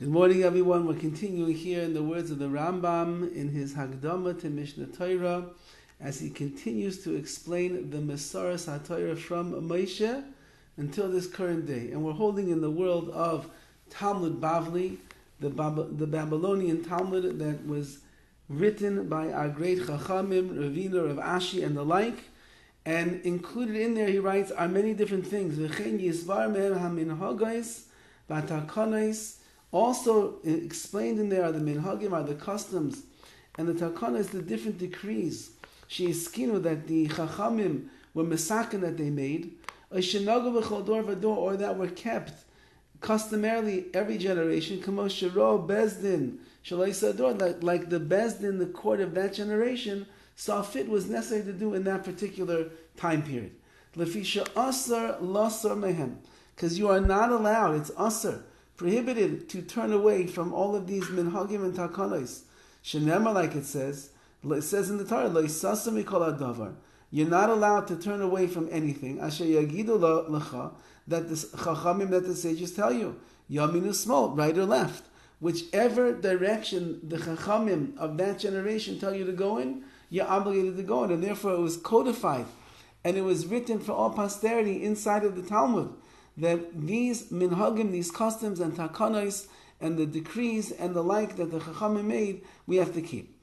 Good morning, everyone. We're continuing here in the words of the Rambam in his Hagdama to MISHNEH Torah, as he continues to explain the Mesaras HaTorah from Moshe until this current day. And we're holding in the world of Talmud Bavli, the Babylonian Talmud that was written by our great Chachamim, Ravina, Rav Ashi, and the like. And included in there, he writes, are many different things. V'chein yisvar mehem ha-minhagos v'takanos. Also explained in there are the minhagim, are the customs, and the takanos, the different decrees. She'iskinu, that the chachamim were mesaken, that they made, or that were kept customarily every generation. Kamo shero bezdin shalai, like the bezdin, the court of that generation, saw fit was necessary to do in that particular time period. Lefisha asar lasar mehem, because you are not allowed. It's asar, prohibited to turn away from all of these minhagim and takanos. Shenema, like it says in the Torah, lo yisasam mikol hadavar. You're not allowed to turn away from anything. Asher yagidu lecha, that the chachamim, that the sages tell you, yaminu small, right or left, whichever direction the chachamim of that generation tell you to go in, you're obligated to go in, and therefore it was codified, and it was written for all posterity inside of the Talmud, that these minhagim, these customs and takanos, and the decrees and the like that the Chachamim made, we have to keep.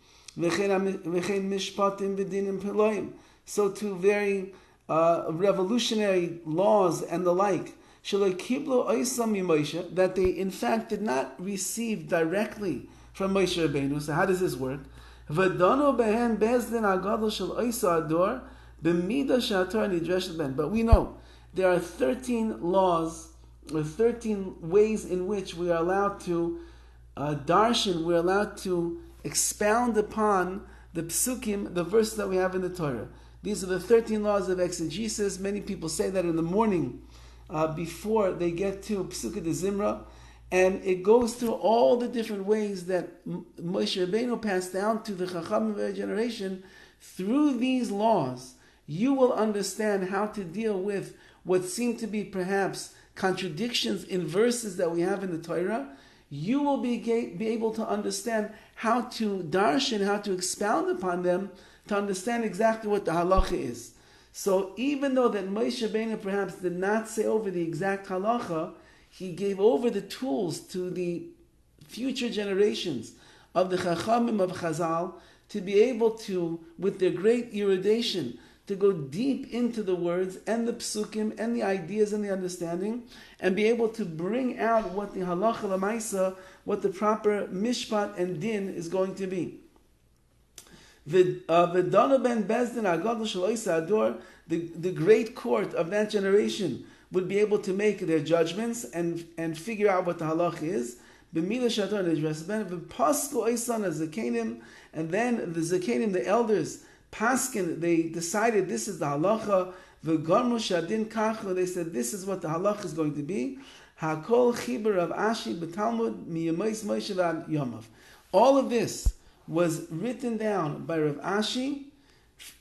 So to very revolutionary laws and the like, that they in fact did not receive directly from Moshe Rabbeinu. So how does this work? But we know there are 13 laws, or 13 ways in which we are allowed to darshan, we're allowed to expound upon the psukim, the verses that we have in the Torah. These are the 13 laws of exegesis. Many people say that in the morning before they get to Psukkah de Zimra, and it goes through all the different ways that Moshe Rabbeinu passed down to the Chachamim of our generation. Through these laws, you will understand how to deal with what seem to be perhaps contradictions in verses that we have in the Torah. You will be able to understand how to darshan, how to expound upon them, to understand exactly what the halacha is. So even though that Moshe Rabbeinu perhaps did not say over the exact halacha, he gave over the tools to the future generations of the Chachamim of Chazal to be able to, with their great erudition, to go deep into the words and the psukim and the ideas and the understanding, and be able to bring out what the halacha l'maisa, what the proper mishpat and din is going to be. V'dana ben bezdin agadol shel oiseh ador, the great court of that generation would be able to make their judgments and figure out what the halacha is. B'milah shator nidras ben v'pasku oisan zakenim, and then the zakenim, the elders, Paskin, they decided this is the halacha. V'garmu shadin kachu, they said this is what the halacha is going to be. Hakol chiber of Ashi b'Talmud miyamais Moshe v'ad Yamav. All of this was written down by Rav Ashi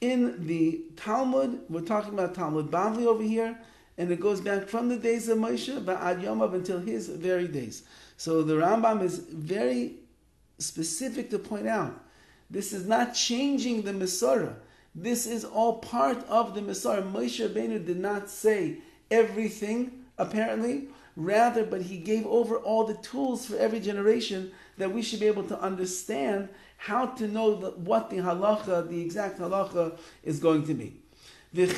in the Talmud. We're talking about Talmud Bavli over here, and it goes back from the days of Moshe v'ad Yamav until his very days. So the Rambam is very specific to point out, this is not changing the Mesorah. This is all part of the Mesorah. Moshe Rabbeinu did not say everything, apparently, rather, but he gave over all the tools for every generation that we should be able to understand how to know what the halacha, the exact halacha, is going to be. And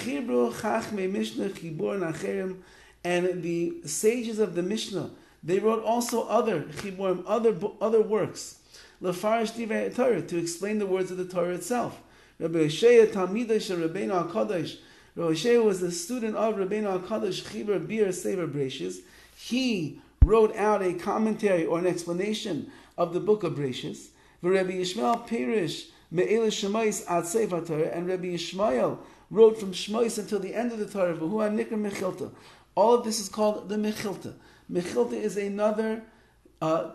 the sages of the Mishnah, they wrote also other chiburim, other works, Lefarish divrei Torah, to explain the words of the Torah itself. Rabbi Hoshea Talmidei shel Rabbeinu HaKadosh. Rabbi Hoshea was the student of Rabbeinu HaKadosh Chiber Bir Sefer Breshis. He wrote out a commentary or an explanation of the book of Breshis. Rabbi Yishmael Perish Me'ele Shemais Ad Sefer Torah, and Rabbi Yishmael wrote from Shemais until the end of the Torah. V'hu HaNikra Mechilta. All of this is called the Mechilta. Mechilta is another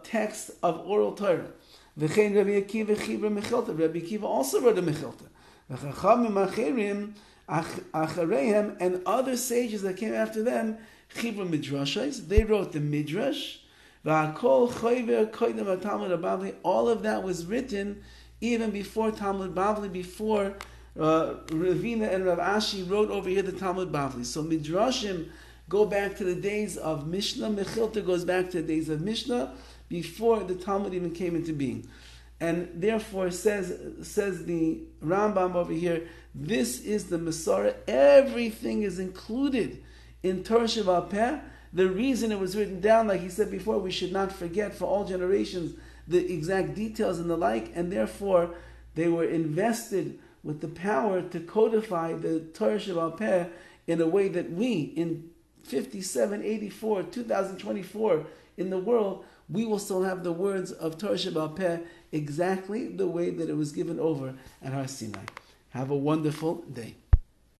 text of oral Torah. V'chein Rabbi Akiva Chibra Mechilta. Rabbi Akiva also wrote a Mechilta. V'chachamim achareihem, and other sages that came after them, Chibra Midrashais, they wrote the Midrash. All of that was written even before Talmud Bavli, before Ravina and Rav Ashi wrote over here the Talmud Bavli. So Midrashim go back to the days of Mishnah. Mechilta goes back to the days of Mishnah before the Talmud even came into being. And therefore says the Rambam over here, this is the Masorah. Everything is included in Torah Sheba'al Peh. The reason it was written down, like he said before, we should not forget for all generations the exact details and the like, and therefore they were invested with the power to codify the Torah Sheba'al Peh in a way that we, in 5784, 2024, in the world, we will still have the words of Torah Sheba'al Peh exactly the way that it was given over at Har Sinai. Have a wonderful day.